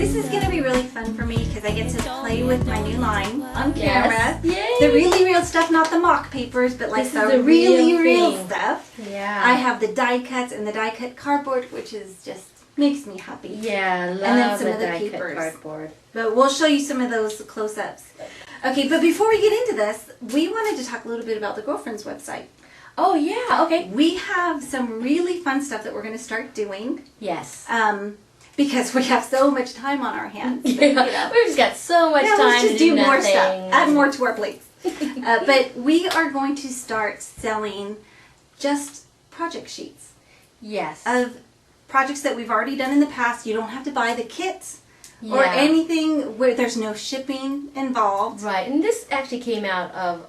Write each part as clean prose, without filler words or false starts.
This is going to be really fun for me because I get to play with my new line on camera. Yes. The really real stuff, not the mock papers, but like the really real stuff. Yeah. I have the die cuts and the die cut cardboard, which is just makes me happy. Yeah, I love and then some the of the die papers. cut cardboard. But we'll show you some of those close-ups. Okay, but before we get into this, we wanted to talk a little bit about the Girlfriends website. Oh yeah, okay. We have some really fun stuff that we're going to start doing. Yes. Because we have so much time on our hands. But, We've just got so much time let's just to do more nothing. stuff. Add more to our plates. But we are going to start selling just project sheets. Yes. Of projects that we've already done in the past. You don't have to buy the kits or Yeah. anything where there's no shipping involved. Right, and this actually came out of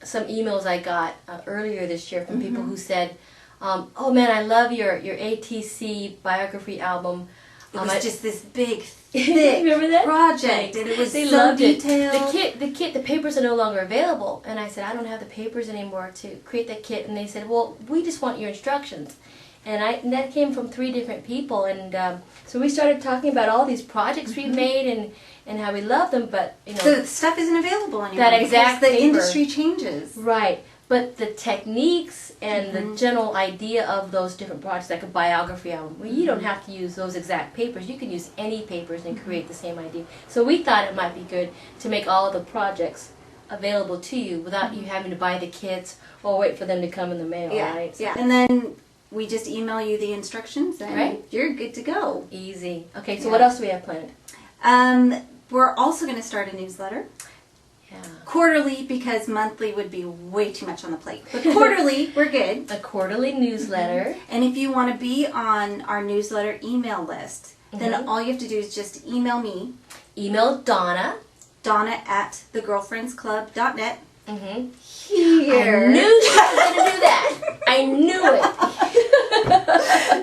some emails I got earlier this year from people who said, "Oh man, I love your ATC biography album." It was just this big, thick Remember that? project, and it was They so loved detailed. The papers are no longer available, and I said, "I don't have the papers anymore to create that kit." And they said, "Well, we just want your instructions." And that came from 3 different people, and so we started talking about all these projects we've made and how we love them, but you know, the stuff isn't available anymore. That exact because the paper. industry changes. Right, but the techniques and the general idea of those different projects, like a biography album, well, you don't have to use those exact papers. You can use any papers and create the same idea. So we thought it might be good to make all of the projects available to you without you having to buy the kits or wait for them to come in the mail, right? Yeah. And then we just email you the instructions and you're good to go. Easy. Okay, so what else do we have planned? We're also going to start a newsletter. Yeah. Quarterly, because monthly would be way too much on the plate. But quarterly, we're good. A quarterly newsletter. And if you want to be on our newsletter email list, then all you have to do is just email me. Email Donna. At thegirlfriendsclub.net. Here. I knew she was going to do that. I knew it.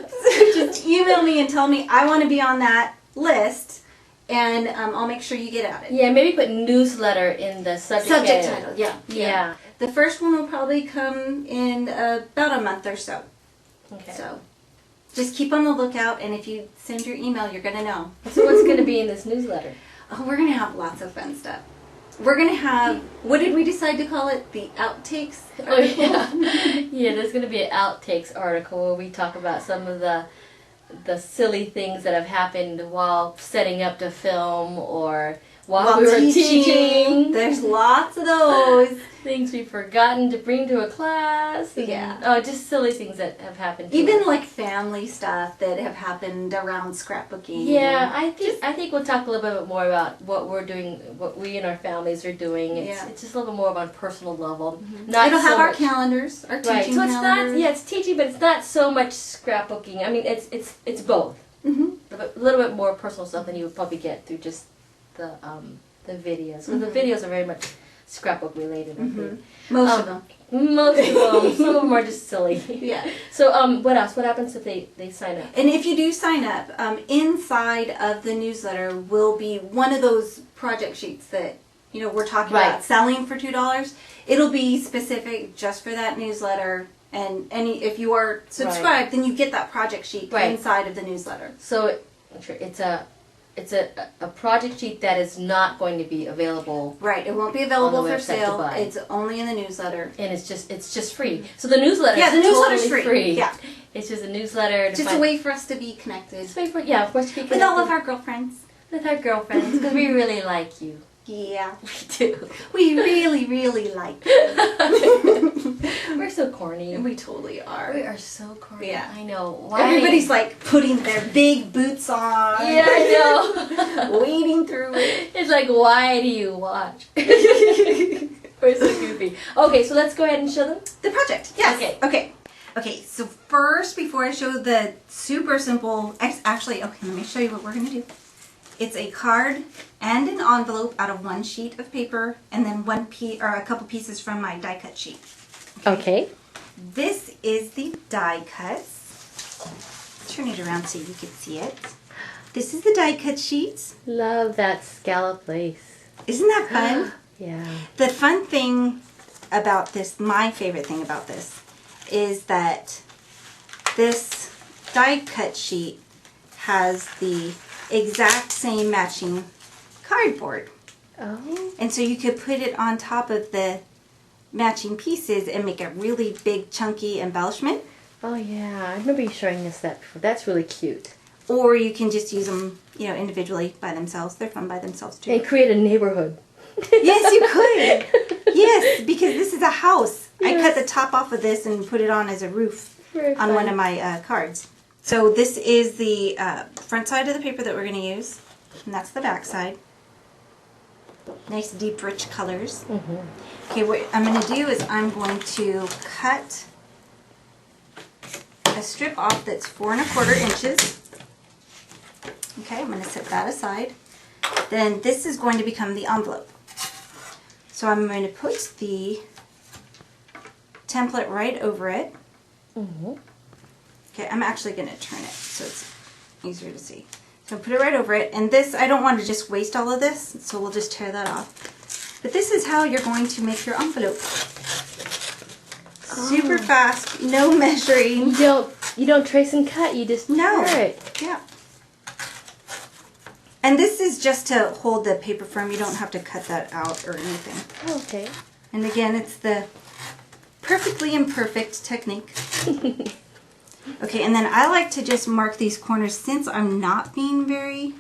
So just email me and tell me I want to be on that list, and I'll make sure you get at it. Yeah, maybe put newsletter in the subject title. Yeah. The first one will probably come in about a month or so. Okay. So just keep on the lookout, and if you send your email, you're going to know. So what's going to be in this newsletter? Oh, we're going to have lots of fun stuff. We're going to have, what did we decide to call it? The outtakes article? Oh, yeah. Yeah, there's going to be an outtakes article where we talk about some of the silly things that have happened while setting up to film or while we were teaching. There's lots of those. Things we've forgotten to bring to a class. Yeah. Oh, just silly things that have happened to Even us. like family stuff that have happened around scrapbooking. Yeah, I think we'll talk a little bit more about what we're doing, what we and our families are doing. It's just a little bit more on a personal level. It'll have our calendars, our teaching so it's calendars. not it's teaching, but it's not so much scrapbooking. I mean, it's both. A little bit more personal stuff than you would probably get through just the videos. Because the videos are very much scrapbook related. I think. Most of them. Most of them. Some of them are just silly. Yeah. So what else? What happens if they sign up? And if you do sign up, inside of the newsletter will be one of those project sheets that we're talking about selling for $2. It'll be specific just for that newsletter. And if you are subscribed, then you get that project sheet inside of the newsletter. So it's a project sheet that is not going to be available. Right, it won't be available for sale. It's only in the newsletter, and it's just free. So the newsletter, the newsletter's totally free. Yeah, it's just a newsletter. Just a way for us to be connected. Just a way for of course, to be connected with all of our girlfriends. With our girlfriends, because we really like you. Yeah, we do. We really, really like you. We're so corny. We totally are. We are so corny. Yeah, I know. Why? Everybody's like putting their big boots on. Yeah, I know. Wading through it. It's like, why do you watch? We're so goofy. Okay, so let's go ahead and show them the project. Yes. Okay. So first, before I show the super simple, actually, let me show you what we're gonna do. It's a card and an envelope out of one sheet of paper, and then a couple pieces from my die cut sheet. Okay. This is the die cuts. Turn it around so you can see it. This is the die cut sheet. Love that scallop lace. Isn't that fun? Yeah. The fun thing about this, my favorite thing about this, is that this die cut sheet has the exact same matching cardboard. Oh. And so you could put it on top of the matching pieces and make a really big chunky embellishment. Oh yeah, I remember you showing us that before. That's really cute. Or you can just use them, you know, individually by themselves. They're fun by themselves too. And create a neighborhood. Yes, you could. Yes, because this is a house. Yes. I cut the top off of this and put it on as a roof Very on fun. one of my cards. So this is the front side of the paper that we're going to use. And that's the back side. Nice deep rich colors. Mm-hmm. Okay, what I'm going to do is I'm going to cut a strip off that's 4 1/4 inches. Okay, I'm going to set that aside. Then this is going to become the envelope. So I'm going to put the template right over it. Mm-hmm. Okay, I'm actually going to turn it so it's easier to see. So put it right over it. And this, I don't want to just waste all of this, so we'll just tear that off. But this is how you're going to make your envelope. Super fast, no measuring. You don't trace and cut, you just tear it. Yeah. And this is just to hold the paper firm. You don't have to cut that out or anything. Oh, okay. And again, it's the perfectly imperfect technique. Okay, and then I like to just mark these corners since I'm not being very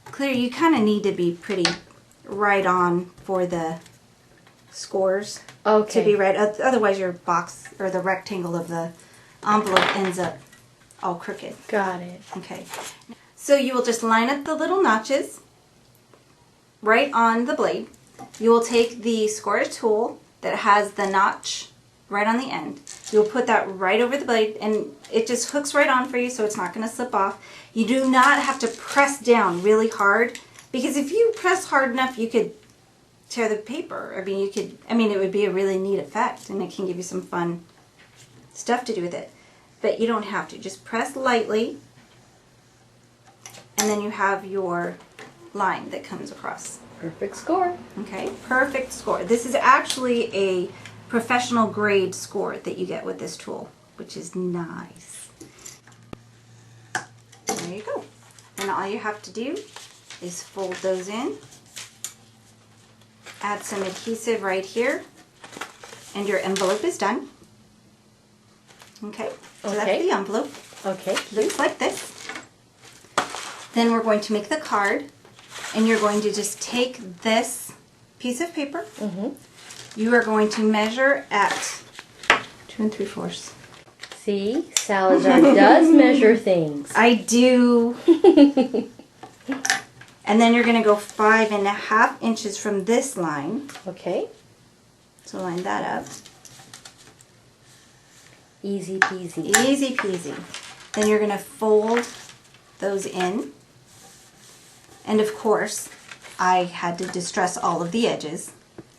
clear. You kind of need to be pretty right on for the scores to be right. Otherwise your box or the rectangle of the envelope ends up all crooked. Got it. Okay. So you will just line up the little notches right on the blade. You will take the score tool that has the notch right on the end. You'll put that right over the blade and it just hooks right on for you so it's not going to slip off. You do not have to press down really hard because if you press hard enough you could tear the paper. I mean it would be a really neat effect and it can give you some fun stuff to do with it. But you don't have to. Just press lightly. And then you have your line that comes across. Perfect score. Okay, perfect score. This is actually a professional grade score that you get with this tool, which is nice. There you go. And all you have to do is fold those in, add some adhesive right here, and your envelope is done. Okay, so that's the envelope. Okay. Looks like this. Then we're going to make the card, and you're going to just take this piece of paper. Mm-hmm. You are going to measure at 2 3/4. See, Salazar does measure things. I do. And then you're going to go 5 1/2 inches from this line. Okay. So line that up. Easy peasy. Easy peasy. Then you're going to fold those in. And of course, I had to distress all of the edges.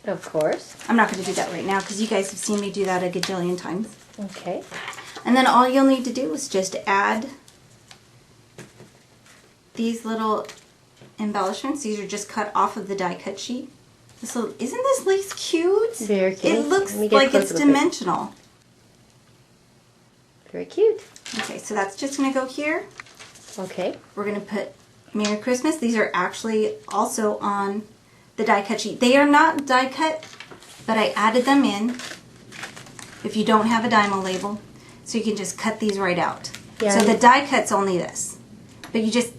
Of course. I'm not going to do that right now because you guys have seen me do that a gajillion times. Okay. And then all you'll need to do is just add these little embellishments. These are just cut off of the die cut sheet. Isn't this lace cute? Very cute. It looks like it's dimensional. Very cute. Okay, so that's just going to go here. Okay. We're going to put Merry Christmas. These are actually also on the die cut sheet. They are not die cut, but I added them in if you don't have a Dymo label. So you can just cut these right out. Yeah, so the die cut's only this. But you just,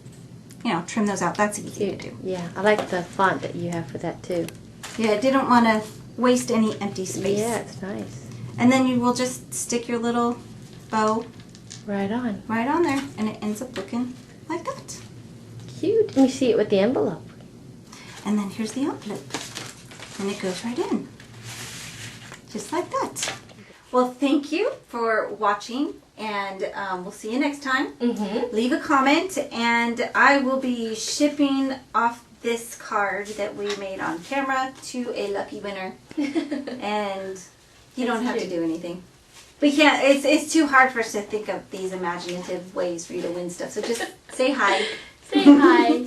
trim those out. That's easy cute. to do. Yeah, I like the font that you have for that too. Yeah, I didn't want to waste any empty space. Yeah, it's nice. And then you will just stick your little bow right on there, and it ends up looking like that. Cute. Let me see it with the envelope. And then here's the envelope, and it goes right in, just like that. Well, thank you for watching, and we'll see you next time. Mm-hmm. Leave a comment, and I will be shipping off this card that we made on camera to a lucky winner. And you don't have to do anything. We can't. It's too hard for us to think of these imaginative ways for you to win stuff. So just say hi. Say hi.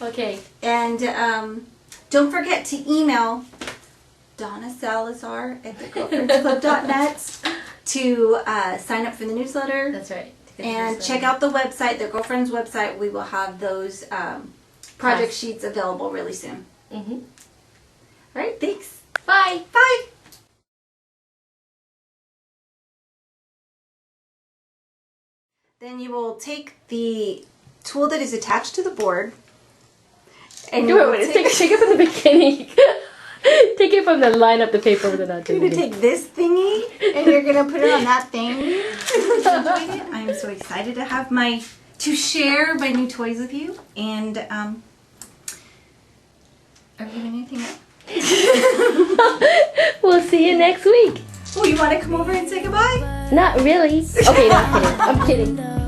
Okay. And don't forget to email Donna Salazar at thegirlfriendsclub.net to sign up for the newsletter. That's right. To And check out the website, their girlfriend's website. We will have those project sheets available really soon. Mm-hmm. All right, thanks. Bye. Bye. Then you will take the tool that is attached to the board. And Take it from the beginning. Take it from the line up the paper with the nut. You're going to take this thingy and you're going to put it on that thing. I'm so excited to share my new toys with you. And are we doing anything else? We'll see you next week. Oh, you want to come over and say goodbye? Not really. Okay, no, I'm kidding. I'm kidding.